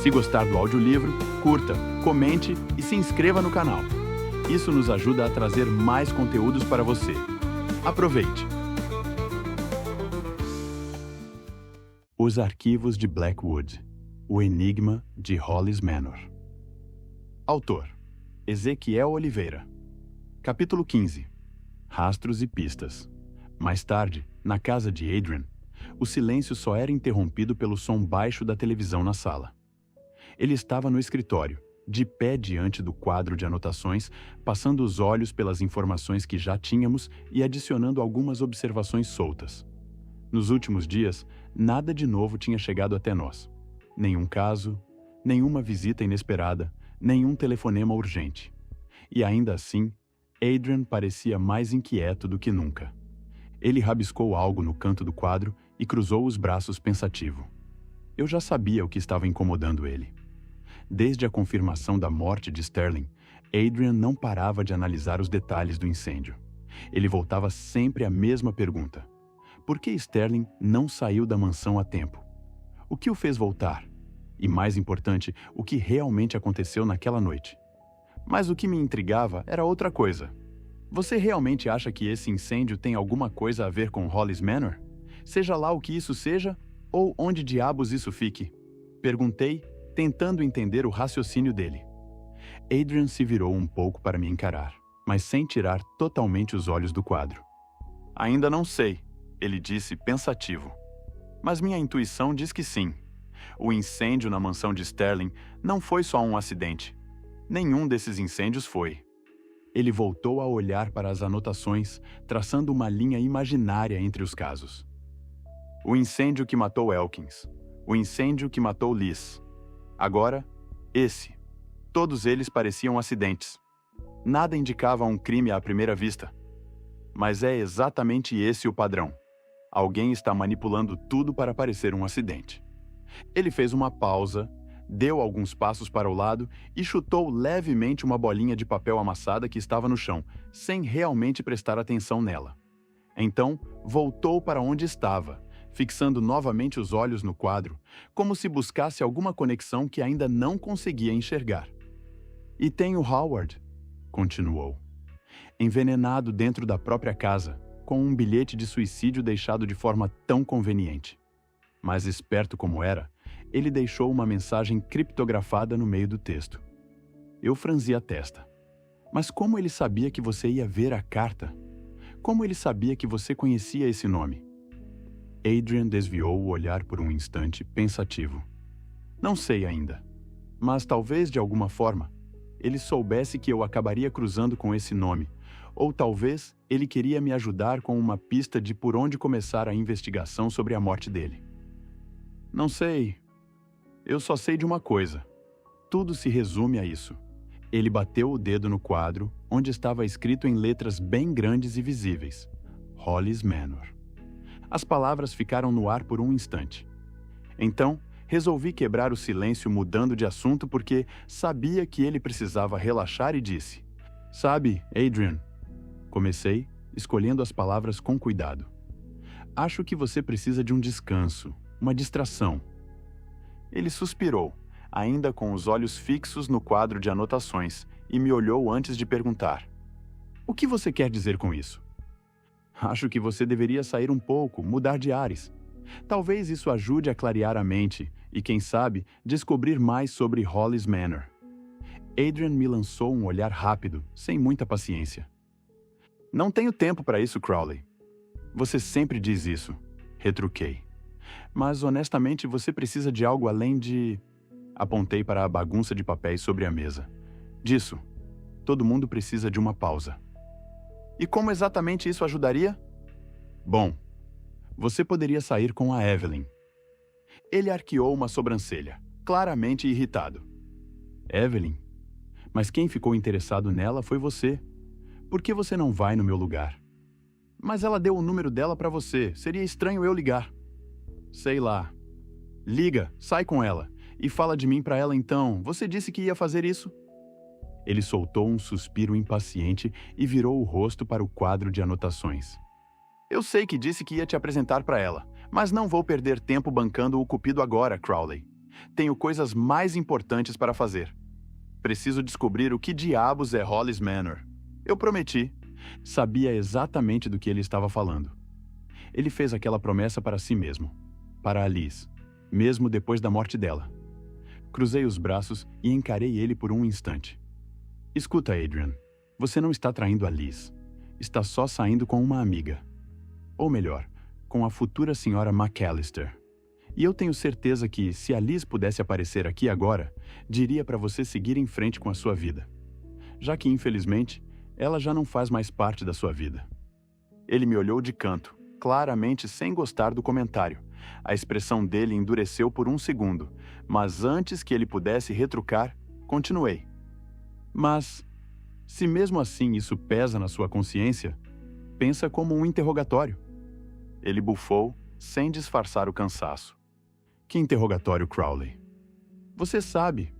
Se gostar do audiolivro, curta, comente e se inscreva no canal. Isso nos ajuda a trazer mais conteúdos para você. Aproveite! Os Arquivos de Blackwood. O Enigma de Hollis Manor. Autor: Ezequiel Oliveira. Capítulo 15. Rastros e pistas. Mais tarde, na casa de Adrian, o silêncio só era interrompido pelo som baixo da televisão na sala. Ele estava no escritório, de pé diante do quadro de anotações, passando os olhos pelas informações que já tínhamos e adicionando algumas observações soltas. Nos últimos dias, nada de novo tinha chegado até nós. Nenhum caso, nenhuma visita inesperada, nenhum telefonema urgente. E ainda assim, Adrian parecia mais inquieto do que nunca. Ele rabiscou algo no canto do quadro e cruzou os braços pensativo. Eu já sabia o que estava incomodando ele. Desde a confirmação da morte de Sterling, Adrian não parava de analisar os detalhes do incêndio. Ele voltava sempre à mesma pergunta: por que Sterling não saiu da mansão a tempo? O que o fez voltar? E mais importante, o que realmente aconteceu naquela noite? Mas o que me intrigava era outra coisa. Você realmente acha que esse incêndio tem alguma coisa a ver com Hollis Manor? Seja lá o que isso seja, ou onde diabos isso fique? Perguntei, tentando entender o raciocínio dele. Adrian se virou um pouco para me encarar, mas sem tirar totalmente os olhos do quadro. Ainda não sei, ele disse pensativo. Mas minha intuição diz que sim. O incêndio na mansão de Sterling não foi só um acidente. Nenhum desses incêndios foi. Ele voltou a olhar para as anotações, traçando uma linha imaginária entre os casos. O incêndio que matou Elkins. O incêndio que matou Liz. Agora, esse. Todos eles pareciam acidentes. Nada indicava um crime à primeira vista. Mas é exatamente esse o padrão. Alguém está manipulando tudo para parecer um acidente. Ele fez uma pausa, deu alguns passos para o lado e chutou levemente uma bolinha de papel amassada que estava no chão, sem realmente prestar atenção nela. Então, voltou para onde estava, fixando novamente os olhos no quadro, como se buscasse alguma conexão que ainda não conseguia enxergar. E tem o Howard, continuou, envenenado dentro da própria casa, com um bilhete de suicídio deixado de forma tão conveniente. Mas esperto como era, ele deixou uma mensagem criptografada no meio do texto. Eu franzi a testa. Mas como ele sabia que você ia ver a carta? Como ele sabia que você conhecia esse nome? Adrian desviou o olhar por um instante, pensativo. Não sei ainda, mas talvez de alguma forma ele soubesse que eu acabaria cruzando com esse nome, ou talvez ele queria me ajudar com uma pista de por onde começar a investigação sobre a morte dele. Não sei. Eu só sei de uma coisa. Tudo se resume a isso. Ele bateu o dedo no quadro, onde estava escrito em letras bem grandes e visíveis: Hollis Manor. As palavras ficaram no ar por um instante. Então, resolvi quebrar o silêncio mudando de assunto porque sabia que ele precisava relaxar e disse: Sabe, Adrian, comecei, escolhendo as palavras com cuidado. Acho que você precisa de um descanso, uma distração. Ele suspirou, ainda com os olhos fixos no quadro de anotações, e me olhou antes de perguntar: O que você quer dizer com isso? Acho que você deveria sair um pouco, mudar de ares. Talvez isso ajude a clarear a mente e, quem sabe, descobrir mais sobre Hollis Manor. Adrian me lançou um olhar rápido, sem muita paciência. Não tenho tempo para isso, Crowley. Você sempre diz isso, retruquei. Mas, honestamente, você precisa de algo além de... Apontei para a bagunça de papéis sobre a mesa. Disso, todo mundo precisa de uma pausa. E como exatamente isso ajudaria? Bom, você poderia sair com a Evelyn. Ele arqueou uma sobrancelha, claramente irritado. Evelyn? Mas quem ficou interessado nela foi você. Por que você não vai no meu lugar? Mas ela deu o número dela para você. Seria estranho eu ligar. Sei lá. Liga, sai com ela. E fala de mim para ela então. Você disse que ia fazer isso? Ele soltou um suspiro impaciente e virou o rosto para o quadro de anotações. Eu sei que disse que ia te apresentar para ela, mas não vou perder tempo bancando o cupido agora, Crowley. Tenho coisas mais importantes para fazer. Preciso descobrir o que diabos é Hollis Manor. Eu prometi. Sabia exatamente do que ele estava falando. Ele fez aquela promessa para si mesmo, para a Liz, mesmo depois da morte dela. Cruzei os braços e encarei ele por um instante. Escuta, Adrian, você não está traindo a Liz. Está só saindo com uma amiga. Ou melhor, com a futura senhora McAllister. E eu tenho certeza que, se a Liz pudesse aparecer aqui agora, diria para você seguir em frente com a sua vida. Já que, infelizmente, ela já não faz mais parte da sua vida. Ele me olhou de canto, claramente sem gostar do comentário. A expressão dele endureceu por um segundo, mas antes que ele pudesse retrucar, continuei. Mas, se mesmo assim isso pesa na sua consciência, pensa como um interrogatório. Ele bufou, sem disfarçar o cansaço. Que interrogatório, Crowley? Você sabe.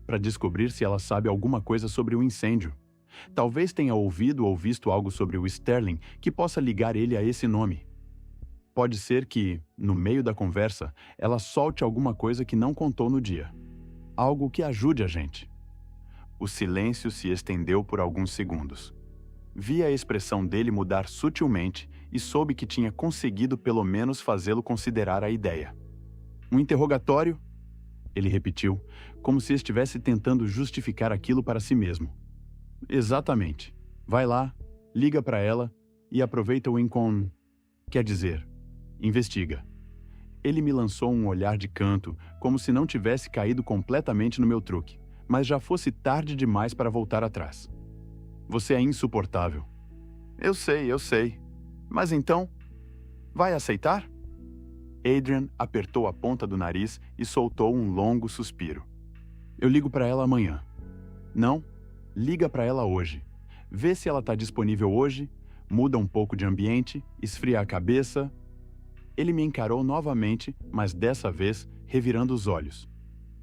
Para descobrir se ela sabe alguma coisa sobre o incêndio. Talvez tenha ouvido ou visto algo sobre o Sterling que possa ligar ele a esse nome. Pode ser que, no meio da conversa, ela solte alguma coisa que não contou no dia. Algo que ajude a gente. O silêncio se estendeu por alguns segundos. Vi a expressão dele mudar sutilmente e soube que tinha conseguido pelo menos fazê-lo considerar a ideia. Um interrogatório? Ele repetiu, como se estivesse tentando justificar aquilo para si mesmo. Exatamente. Vai lá, liga para ela e aproveita o Quer dizer, investiga. Ele me lançou um olhar de canto, como se não tivesse caído completamente no meu truque, mas já fosse tarde demais para voltar atrás. Você é insuportável. Eu sei. Mas então, vai aceitar? Adrian apertou a ponta do nariz e soltou um longo suspiro. Eu ligo para ela amanhã. Não, liga para ela hoje. Vê se ela está disponível hoje, muda um pouco de ambiente, esfria a cabeça. Ele me encarou novamente, mas dessa vez revirando os olhos.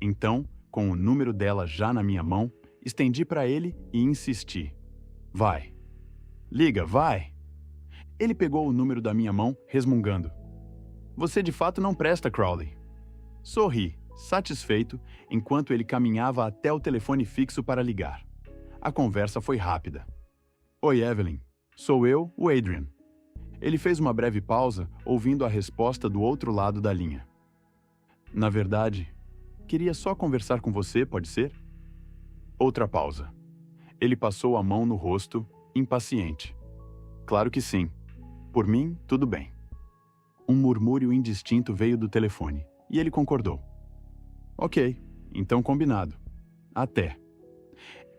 Então, com o número dela já na minha mão, estendi para ele e insisti. Vai. Liga, vai. Ele pegou o número da minha mão, resmungando. Você de fato não presta, Crowley. Sorri, satisfeito, enquanto ele caminhava até o telefone fixo para ligar. A conversa foi rápida. Oi, Evelyn. Sou eu, o Adrian. Ele fez uma breve pausa, ouvindo a resposta do outro lado da linha. Na verdade, queria só conversar com você, pode ser? Outra pausa. Ele passou a mão no rosto, impaciente. Claro que sim. Por mim, tudo bem. Um murmúrio indistinto veio do telefone, e ele concordou. Ok, então combinado. Até.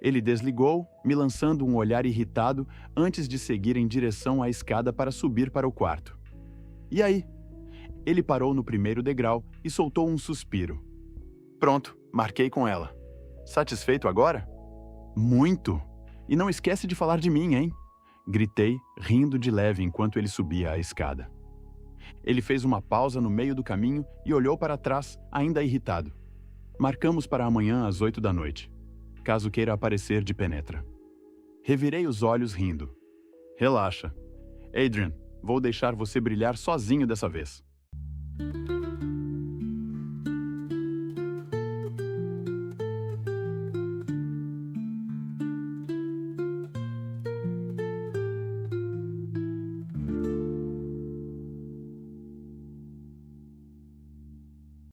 Ele desligou, me lançando um olhar irritado antes de seguir em direção à escada para subir para o quarto. E aí? Ele parou no primeiro degrau e soltou um suspiro. Pronto, marquei com ela. Satisfeito agora? Muito! E não esquece de falar de mim, hein? Gritei, rindo de leve enquanto ele subia a escada. Ele fez uma pausa no meio do caminho e olhou para trás, ainda irritado. Marcamos para amanhã às 8 da noite, caso queira aparecer de penetra. Revirei os olhos rindo. Relaxa. Adrian, vou deixar você brilhar sozinho dessa vez.